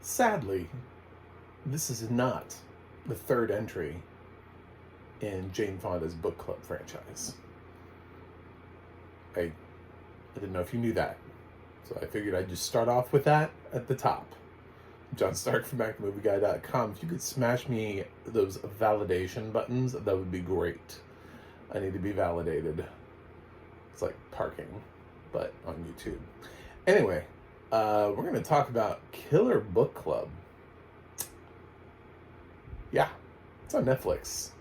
Sadly, this is not the third entry in Jane Fonda's book club franchise. I didn't know if you knew that, so I figured I'd just start off with that at the top. John Stark from MacTheMovieGuy.com. If you could smash me those validation buttons, that would be great. I need to be validated. It's like parking, but on YouTube. Anyway, we're going to talk about Killer Book Club. Yeah, it's on Netflix,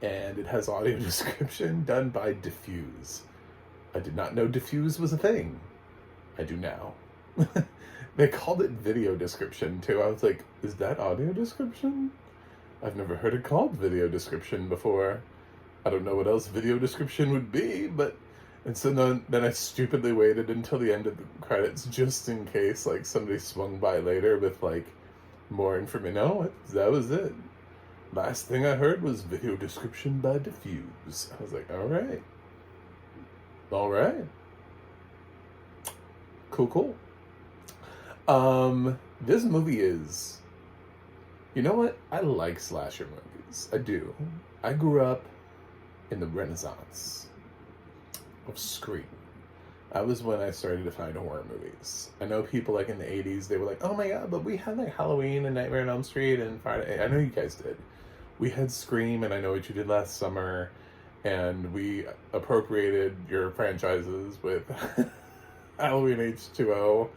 and it has audio description done by Diffuse. I did not know Diffuse was a thing. I do now. They called it video description, too. I was like, is that audio description? I've never heard it called video description before. I don't know what else video description would be, but... And so then I stupidly waited until the end of the credits just in case, like, somebody swung by later with, like, more information. No, that was it. Last thing I heard was video description by Diffuse. I was like, all right. All right. Cool. This movie is... You know what? I like slasher movies. I do. I grew up in the Renaissance of Scream. That was when I started to find horror movies. I know people like in the 80s, they were like, oh my god, but we had like Halloween and Nightmare on Elm Street and Friday. I know you guys did. We had Scream and I Know What You Did Last Summer, and we appropriated your franchises with Halloween H2O,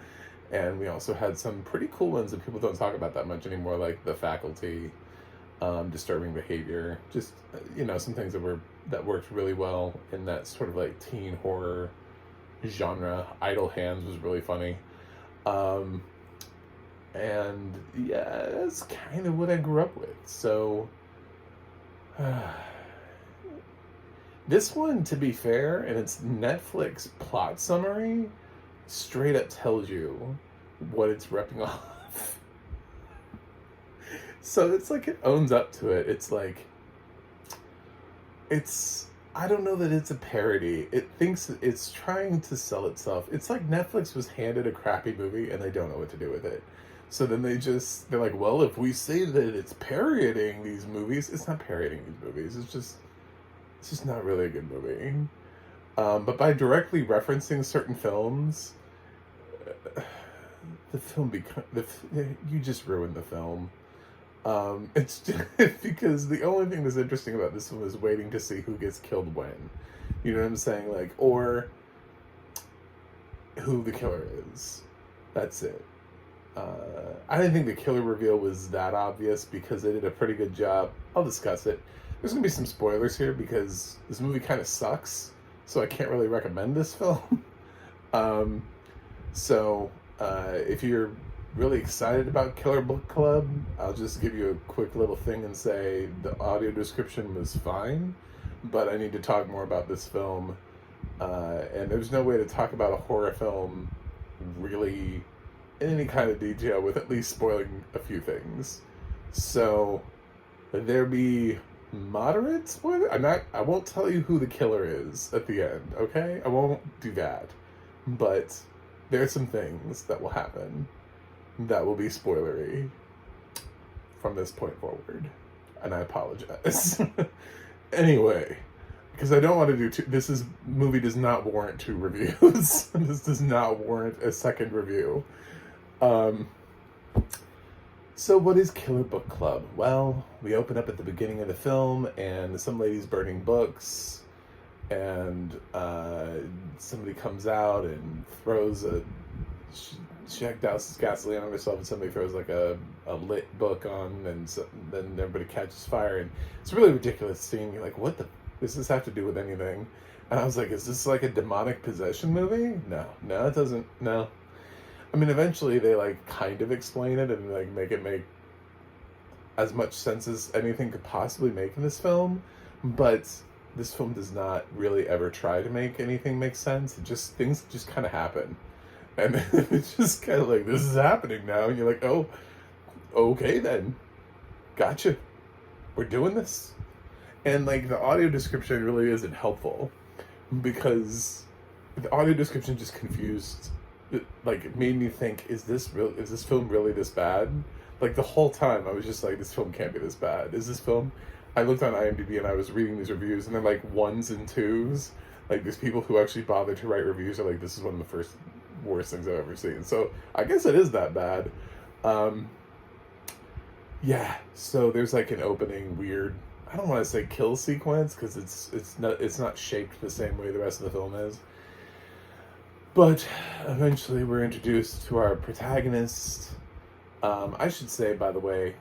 and we also had some pretty cool ones that people don't talk about that much anymore, like The Faculty, Disturbing Behavior, just, some things that worked really well in that sort of like teen horror genre. Idle Hands was really funny. And yeah, that's kind of what I grew up with. So this one, to be fair, and its Netflix plot summary straight up tells you what it's ripping off. So it's like it owns up to it. It's like, I don't know that it's a parody. It thinks it's trying to sell itself. It's like Netflix was handed a crappy movie and they don't know what to do with it. So then they're like, well, if we say that it's parodying these movies, it's not parodying these movies. It's just not really a good movie. But by directly referencing certain films, you just ruined the film. It's just because the only thing that's interesting about this one is waiting to see who gets killed when. You know what I'm saying? Like, or who the killer is. That's it. I didn't think the killer reveal was that obvious because they did a pretty good job. I'll discuss it. There's going to be some spoilers here because this movie kind of sucks, so I can't really recommend this film. If you're really excited about Killer Book Club, I'll just give you a quick little thing and say the audio description was fine, but I need to talk more about this film. And there's no way to talk about a horror film really in any kind of detail with at least spoiling a few things. So there be moderate spoiler. I won't tell you who the killer is at the end, okay? I won't do that. But there's some things that will happen that will be spoilery from this point forward. And I apologize. Anyway, because I don't want to do this movie does not warrant 2 reviews. This does not warrant a second review. So what is Killer Book Club? Well, we open up at the beginning of the film and some lady's burning books, and somebody comes out and throws she douses gasoline on herself, and somebody throws like a lit book on, and then everybody catches fire, and it's a really ridiculous scene. You're like, what does this have to do with anything? And I was like, is this like a demonic possession movie? No, it doesn't. No. I mean, eventually they like kind of explain it and like make it make as much sense as anything could possibly make in this film, but this film does not really ever try to make anything make sense. Things just kind of happen. And it's just kind of like, this is happening now. And you're like, oh, okay then. Gotcha. We're doing this. And like the audio description really isn't helpful because the audio description just confused like, it made me think, is this film really this bad? Like, the whole time I was just like, this film can't be this bad. Is this film? I looked on IMDb and I was reading these reviews, and they're like ones and twos. Like, there's people who actually bother to write reviews are like, this is one of the first worst things I've ever seen. So I guess it is that bad. Yeah, so there's like an opening weird, I don't want to say kill sequence, because it's not shaped the same way the rest of the film is. But eventually we're introduced to our protagonist. I should say, by the way,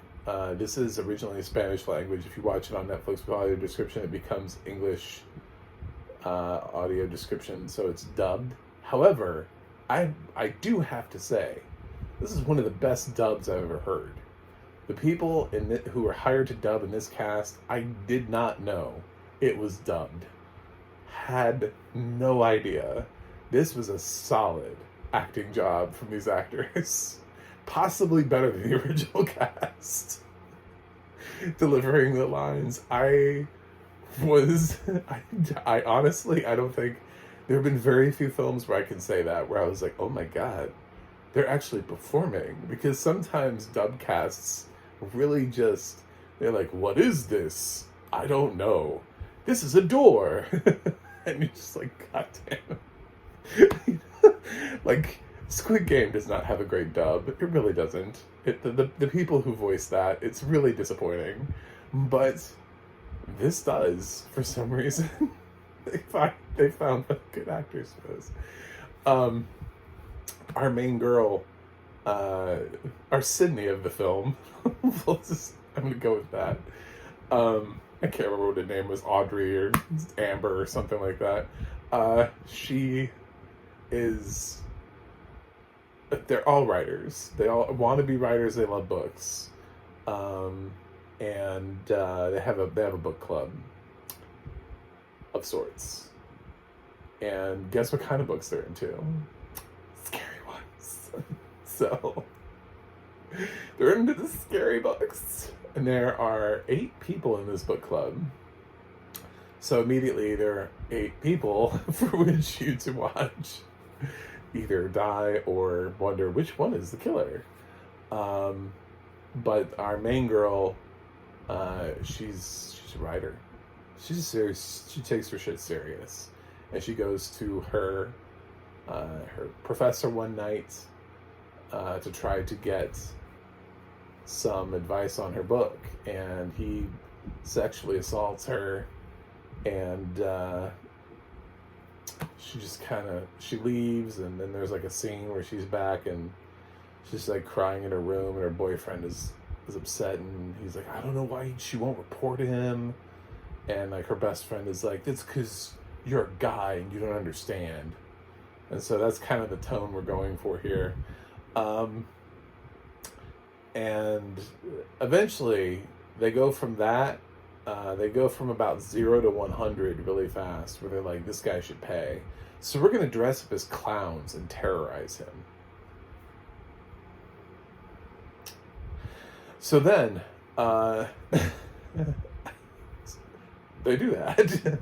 this is originally Spanish language. If you watch it on Netflix with audio description, it becomes English audio description, so it's dubbed. However, I do have to say, this is one of the best dubs I've ever heard. The people who were hired to dub in this cast, I did not know it was dubbed. Had no idea. This was a solid acting job from these actors. Possibly better than the original cast. Delivering the lines. I honestly, I don't think, there have been very few films where I can say that, where I was like, oh my god, they're actually performing. Because sometimes dub casts really just, they're like, what is this? I don't know. This is a door. And you're just like, god damn. Like, Squid Game does not have a great dub. It really doesn't. The people who voice that, it's really disappointing. But this does, for some reason. They found good actors for this. Our main girl, our Sydney of the film, I'm going to go with that. I can't remember what her name was, Audrey or Amber or something like that. She is... They're all writers. They all want to be writers. They love books. And they have a book club of sorts. And guess what kind of books they're into? Scary ones. So they're into the scary books. And there are 8 people in this book club. So immediately there are 8 people for which you to watch either die or wonder which one is the killer. But our main girl, she's a writer. She's serious. She takes her shit serious, and she goes to her professor one night to try to get some advice on her book, and he sexually assaults her, and she leaves, and then there's like a scene where she's back and she's like crying in her room, and her boyfriend is upset, and he's like, I don't know why she won't report him. And like her best friend is like, it's because you're a guy and you don't understand. And so that's kind of the tone we're going for here. And eventually they go from that, they go from about 0 to 100 really fast, where they're like, this guy should pay. So we're going to dress up as clowns and terrorize him. So then, they do that.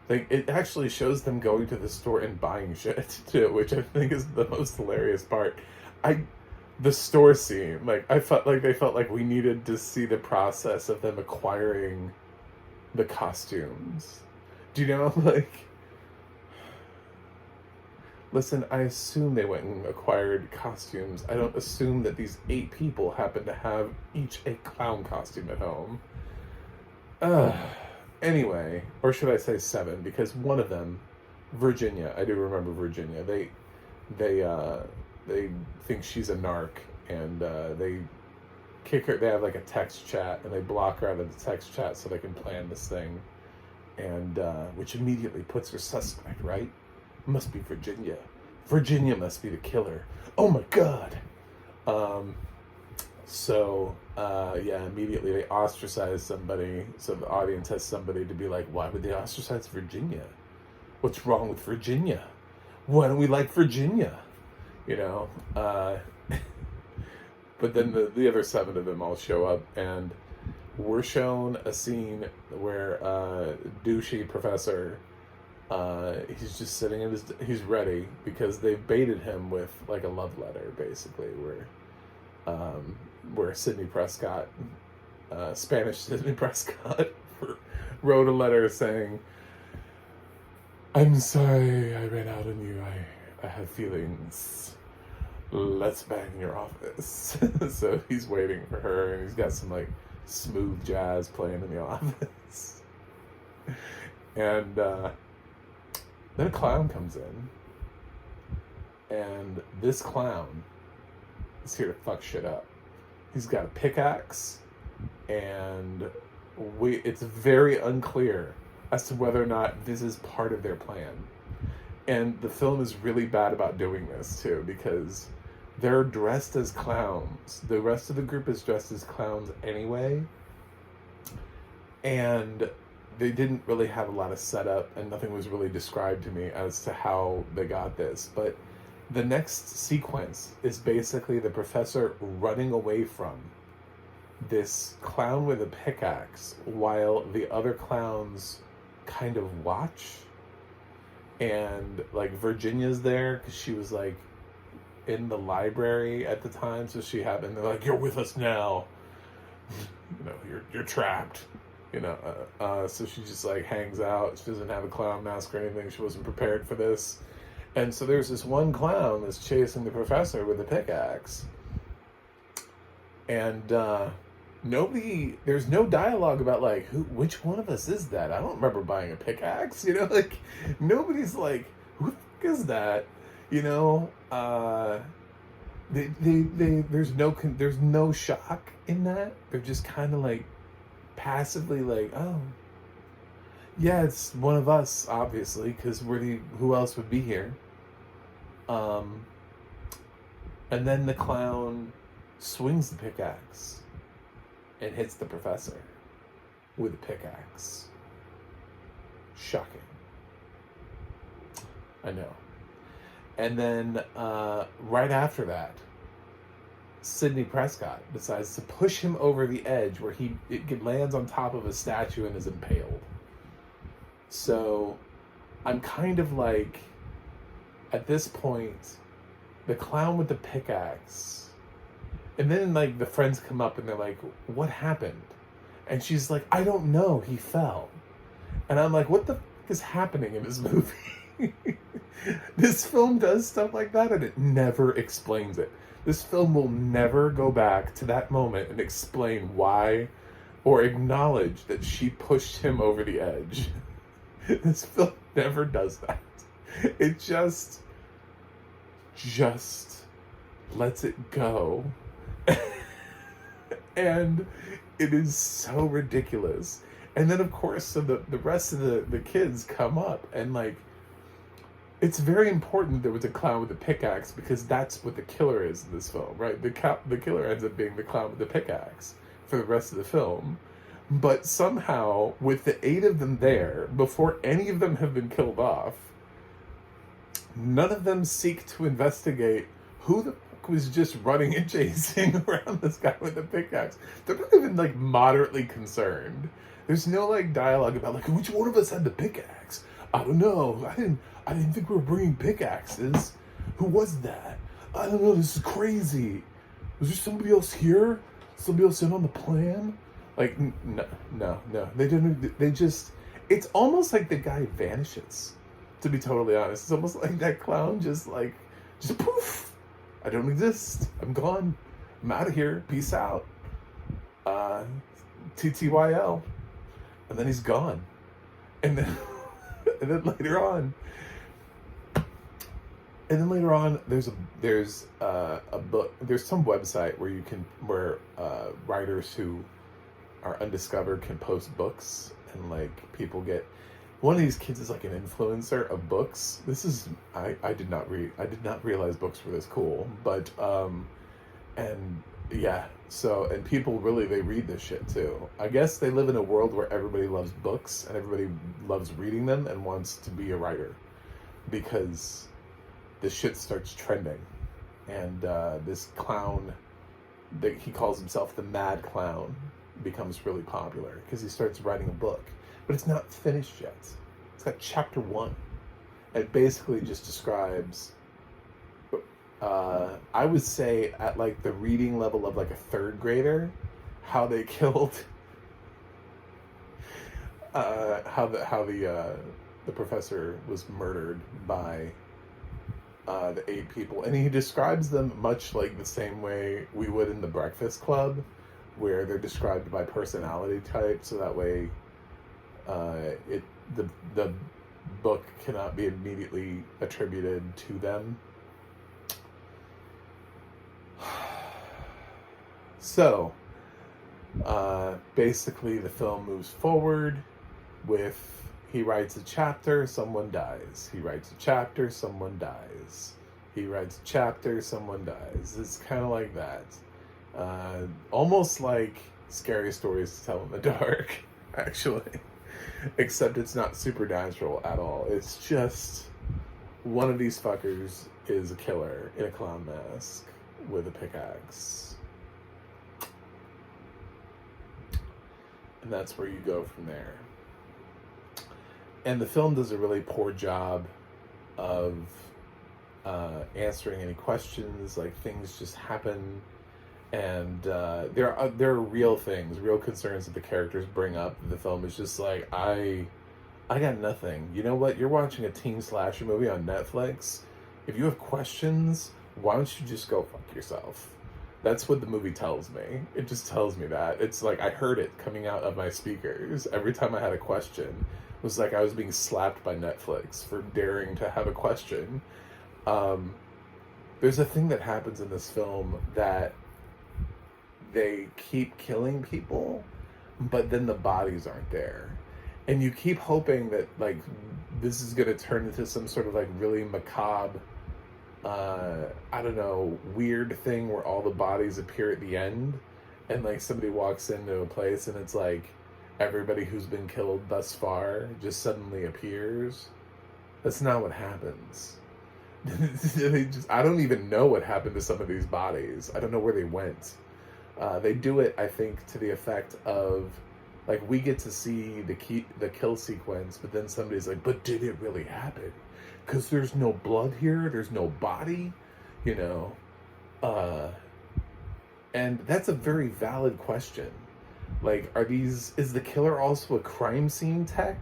It actually shows them going to the store and buying shit too, which I think is the most hilarious part. The store scene, they felt like we needed to see the process of them acquiring the costumes. Do you know, listen, I assume they went and acquired costumes. I don't assume that these 8 people happen to have each a clown costume at home. Anyway, or should I say 7, because one of them, Virginia, I do remember Virginia, they think she's a narc, and they kick her. They have like a text chat, and they block her out of the text chat so they can plan this thing, and which immediately puts her suspect, right? Must be Virginia. Virginia must be the killer. Oh my god. Immediately they ostracize somebody, so the audience has somebody to be like, why would they ostracize Virginia? What's wrong with Virginia? Why don't we like Virginia? But then the other 7 of them all show up, and we're shown a scene where douchey professor He's just sitting in he's ready because they baited him with like a love letter, basically, where Sidney Prescott, Spanish Sidney Prescott, wrote a letter saying, "I'm sorry I ran out on you. I have feelings. Let's bang in your office." So he's waiting for her, and he's got some like smooth jazz playing in the office. And then a clown comes in, and this clown is here to fuck shit up. He's got a pickaxe, and it's very unclear as to whether or not this is part of their plan. And the film is really bad about doing this too, because they're dressed as clowns. The rest of the group is dressed as clowns anyway. And they didn't really have a lot of setup, and nothing was really described to me as to how they got this. But the next sequence is basically the professor running away from this clown with a pickaxe while the other clowns kind of watch. And like Virginia's there because she was like in the library at the time, so she happened. They're like, "You're with us now. You know, you're trapped." You know, so she just like hangs out. She doesn't have a clown mask or anything. She wasn't prepared for this. And so there's this one clown that's chasing the professor with a pickaxe. And there's no dialogue about like, which one of us is that? I don't remember buying a pickaxe, you know, like nobody's like, who the fuck is that? You know, there's no shock in that. They're just kind of like passively like, oh, yeah, it's one of us, obviously, because who else would be here? And then the clown swings the pickaxe and hits the professor with the pickaxe. Shocking. I know. And then right after that, Sidney Prescott decides to push him over the edge where it lands on top of a statue and is impaled. So I'm kind of like, at this point, the clown with the pickaxe, and then like the friends come up and they're like, "What happened?" And she's like, "I don't know, he fell." And I'm like, what the fuck is happening in this movie? This film does stuff like that and it never explains it. This film will never go back to that moment and explain why or acknowledge that she pushed him over the edge. This film never does that. It just lets it go. And it is so ridiculous. And then, of course, so the rest of the kids come up and, like, it's very important there was a clown with a pickaxe because that's what the killer is in this film, right? The killer ends up being the clown with the pickaxe for the rest of the film. But somehow, with the 8 of them there, before any of them have been killed off, none of them seek to investigate who the fuck was just running and chasing around this guy with the pickaxe. They're not even, like, moderately concerned. There's no, like, dialogue about, like, which one of us had the pickaxe? I don't know. I didn't think we were bringing pickaxes. Who was that? I don't know. This is crazy. Was there somebody else here? Somebody else in on the plan? Like, no. They didn't. They just. It's almost like the guy vanishes. To be totally honest, it's almost like that clown just poof. I don't exist. I'm gone. I'm out of here. Peace out. TTYL. And then he's gone. And then later on, there's a book. There's some website where writers who are undiscovered can post books, and like people get. One of these kids is like an influencer of books. I did not realize books were this cool, but and yeah. So, and people really, they read this shit too. I guess they live in a world where everybody loves books and everybody loves reading them and wants to be a writer because this shit starts trending. And this clown, that he calls himself the Mad Clown, becomes really popular because he starts writing a book. But it's not finished yet. It's got chapter 1. It basically just describes, I would say at like the reading level of like a third grader, how they killed, the professor was murdered by the 8 people, and he describes them much like the same way we would in the Breakfast Club, where they're described by personality type, so that way the book cannot be immediately attributed to them. So basically the film moves forward with, he writes a chapter, someone dies. He writes a chapter, someone dies. He writes a chapter, someone dies. It's kind of like that. Almost like Scary Stories to Tell in the Dark, actually. Except it's not supernatural at all. It's just one of these fuckers is a killer in a clown mask with a pickaxe. And that's where you go from there. And the film does a really poor job of answering any questions. Like, things just happen, and there are real things, real concerns that the characters bring up. The film is just like, I got nothing. You know what? You're watching a teen slasher movie on Netflix. If you have questions, why don't you just go fuck yourself? That's what the movie tells me. It just tells me that. It's like I heard it coming out of my speakers every time I had a question. It was like I was being slapped by Netflix for daring to have a question. There's a thing that happens in this film that they keep killing people, but then the bodies aren't there. And you keep hoping that, like, this is going to turn into some sort of, like, really macabre, I don't know, weird thing where all the bodies appear at the end, and, like, somebody walks into a place and it's like everybody who's been killed thus far just suddenly appears. That's not what happens. I don't even know what happened to some of these bodies. I don't know where they went. They do it, I think, to the effect of, like, we get to see the kill sequence, but then somebody's like, but did it really happen? Because there's no blood here, there's no body, you know? And that's a very valid question. Like, is the killer also a crime scene tech?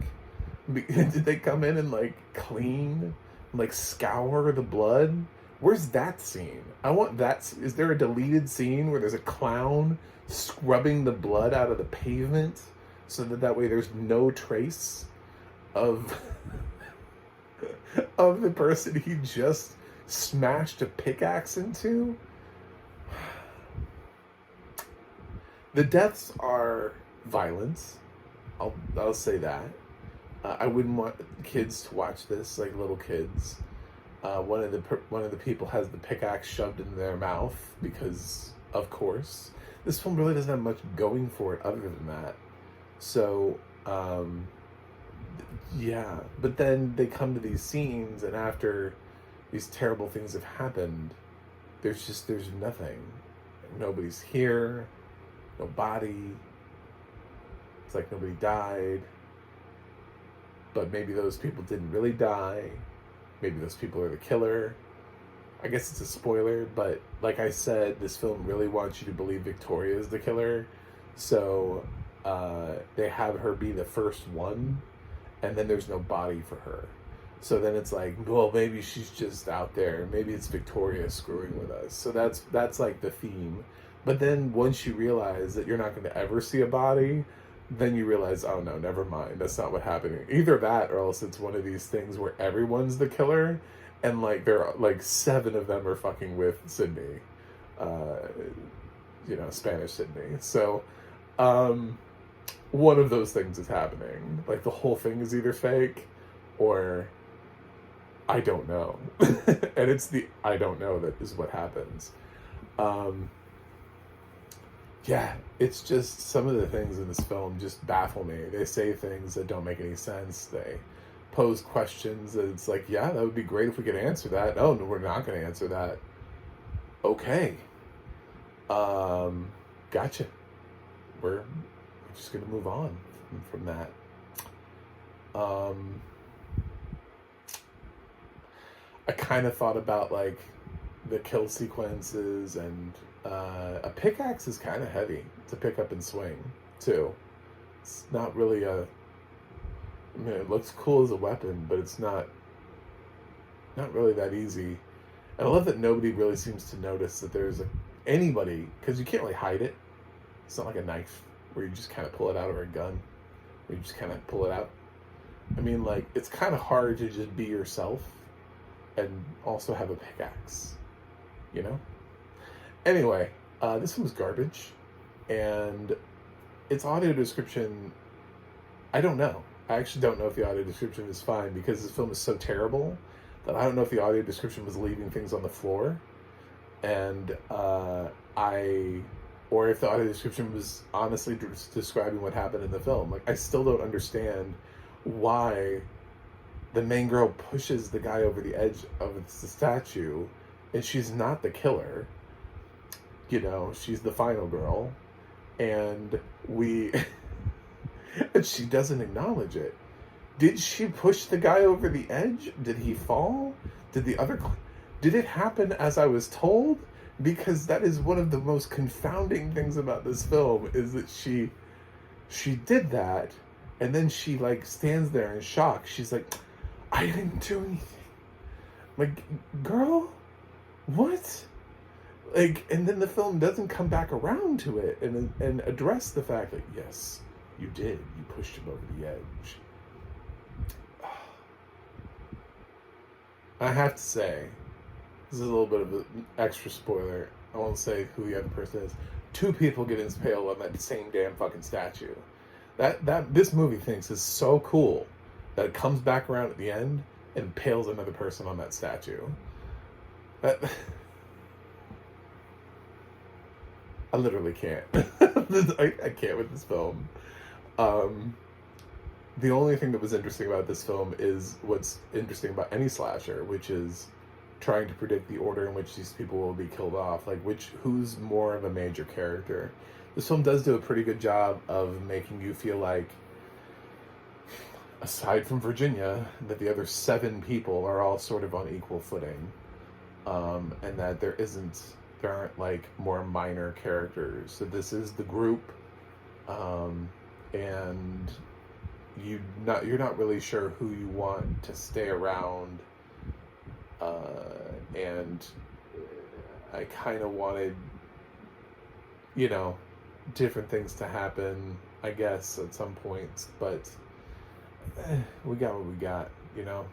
Did they come in and, like, clean, like, scour the blood? Where's that scene? I want that. Is there a deleted scene where there's a clown scrubbing the blood out of the pavement so that way there's no trace of of the person he just smashed a pickaxe into? The deaths are violent. I'll say that. I wouldn't want kids to watch this, like little kids. One of the people has the pickaxe shoved into their mouth because, of course, this film really doesn't have much going for it other than that. So, yeah. But then they come to these scenes, and after these terrible things have happened, there's nothing. Nobody's here. No body. It's like nobody died. But maybe those people didn't really die. Maybe those people are the killer. I guess it's a spoiler, but like I said, this film really wants you to believe Victoria is the killer. So they have her be the first one, and then there's no body for her. So then it's like, well, maybe she's just out there. Maybe it's Victoria screwing with us. So that's like the theme. But then once you realize that you're not going to ever see a body, then you realize, oh no, never mind. That's not what happened. Either that, or else it's one of these things where everyone's the killer, and like there are like 7 of them are fucking with Sydney, Spanish Sydney. So, one of those things is happening. Like the whole thing is either fake, or I don't know, and it's the I don't know that is what happens. Yeah, it's just some of the things in this film just baffle me. They say things that don't make any sense. They pose questions that it's like, yeah, that would be great if we could answer that. Oh, no, we're not going to answer that. Okay. Gotcha. We're just going to move on from that. I kind of thought about like the kill sequences, and a pickaxe is kind of heavy to pick up and swing too. It's not really I mean, it looks cool as a weapon, but it's not really that easy. And I love that nobody really seems to notice that there's anybody, because you can't really hide it. It's not like a knife where you just kind of pull it out, or a gun where you just kind of pull it out. I mean, like, it's kind of hard to just be yourself and also have a pickaxe, you know? Anyway, this one was garbage, and its audio description, I don't know. I actually don't know if the audio description is fine, because this film is so terrible that I don't know if the audio description was leaving things on the floor, and or if the audio description was honestly describing what happened in the film. Like, I still don't understand why the main girl pushes the guy over the edge of the statue, and she's not the killer. You know, she's the final girl, and and she doesn't acknowledge it. Did she push the guy over the edge? Did he fall? Did it happen as I was told? Because that is one of the most confounding things about this film, is that she did that, and then she like stands there in shock. She's like, I didn't do anything. Like, girl, what? Like, and then the film doesn't come back around to it and address the fact that, yes, you did. You pushed him over the edge. I have to say, this is a little bit of an extra spoiler. I won't say who the other person is. 2 people get impaled on that same damn fucking statue. That this movie thinks is so cool that it comes back around at the end and impales another person on that statue. I literally can't. I can't with this film. The only thing that was interesting about this film is what's interesting about any slasher, which is trying to predict the order in which these people will be killed off. Like, who's more of a major character. This film does do a pretty good job of making you feel like, aside from Virginia, that the other 7 people are all sort of on equal footing. And that there aren't like more minor characters. So this is the group, and you're not really sure who you want to stay around, and I kind of wanted, you know, different things to happen, I guess, at some points, but we got what we got, you know?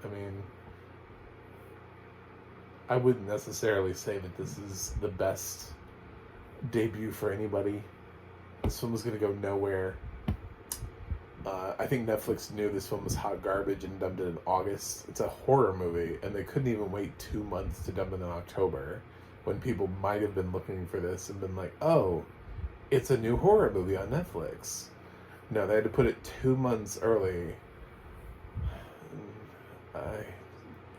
I mean, I wouldn't necessarily say that this is the best debut for anybody. This film was going to go nowhere. I think Netflix knew this film was hot garbage and dumped it in August. It's a horror movie, and they couldn't even wait 2 months to dump it in October, when people might have been looking for this and been like, oh, it's a new horror movie on Netflix. No, they had to put it 2 months early.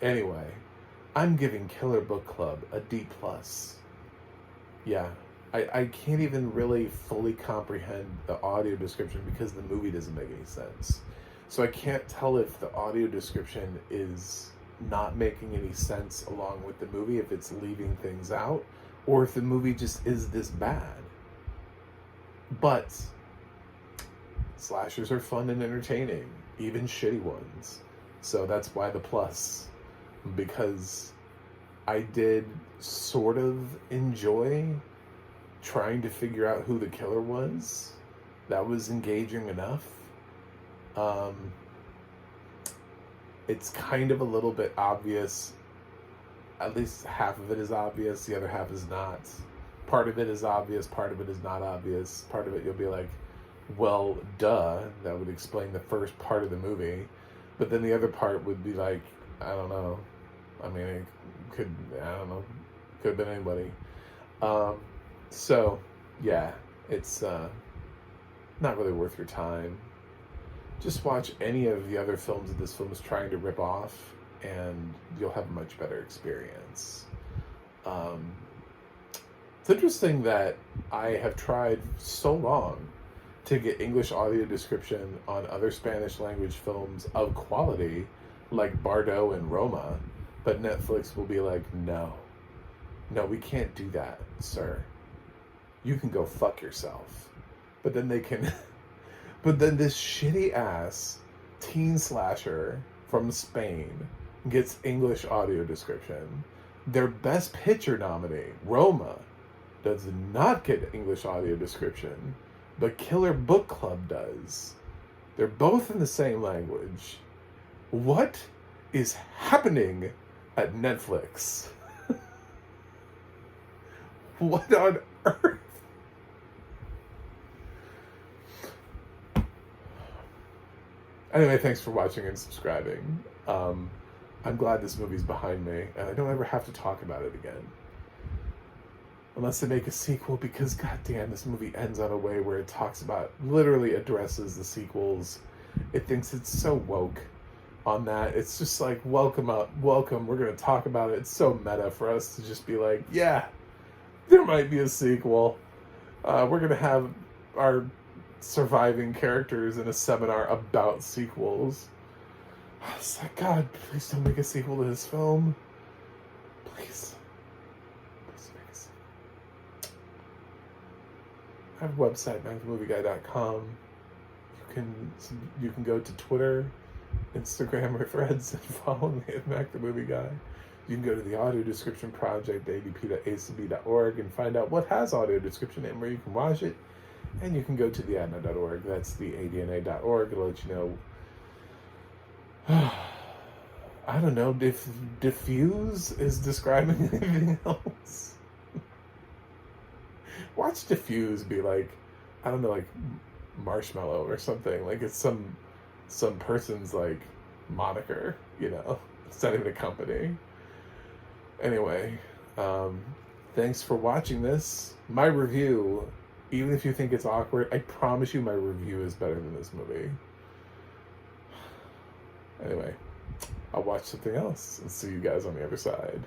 Anyway, I'm giving Killer Book Club a D+. Yeah. I can't even really fully comprehend the audio description because the movie doesn't make any sense. So I can't tell if the audio description is not making any sense along with the movie, if it's leaving things out, or if the movie just is this bad. But slashers are fun and entertaining, even shitty ones. So that's why the plus, because I did sort of enjoy trying to figure out who the killer was. That was engaging enough. It's kind of a little bit obvious. At least half of it is obvious, the other half is not. Part of it is obvious, part of it is not obvious. Part of it you'll be like, well, duh, that would explain the first part of the movie. But then the other part would be like, I don't know. I mean, it could have been anybody. So, yeah, it's not really worth your time. Just watch any of the other films that this film is trying to rip off, and you'll have a much better experience. It's interesting that I have tried so long to get English audio description on other Spanish language films of quality, like Bardo and Roma, But Netflix will be like, no, we can't do that, sir. You can go fuck yourself. But then they can, but then this shitty ass teen slasher from Spain gets English audio description. Their Best Picture nominee, Roma, does not get English audio description, but Killer Book Club does. They're both in the same language. What is happening at Netflix? What on earth? Anyway, thanks for watching and subscribing. I'm glad this movie's behind me, and I don't ever have to talk about it again. Unless they make a sequel, because goddamn, this movie ends on a way where it talks about, literally addresses the sequels. It thinks it's so woke on that. It's just like, welcome, we're going to talk about it. It's so meta for us to just be like, yeah, there might be a sequel. We're going to have our surviving characters in a seminar about sequels. It's like, God, please don't make a sequel to this film. Please. Please make a sequel. I have a website, MacTheMovieGuy.com. You can go to Twitter, Instagram, or Threads and follow me at MacTheMovieGuy. You can go to the audio description project, adp.acb.org, and find out what has audio description and where you can watch it. And you can go to the ADNA.org. That's the ADNA.org. It'll let you know. I don't know if diffuse is describing anything else. Watch diffuse be like, I don't know, like marshmallow or something. Like it's some person's like moniker, you know. It's not even a company. Anyway, thanks for watching this. My review, even if you think it's awkward, I promise you my review is better than this movie. Anyway, I'll watch something else and see you guys on the other side.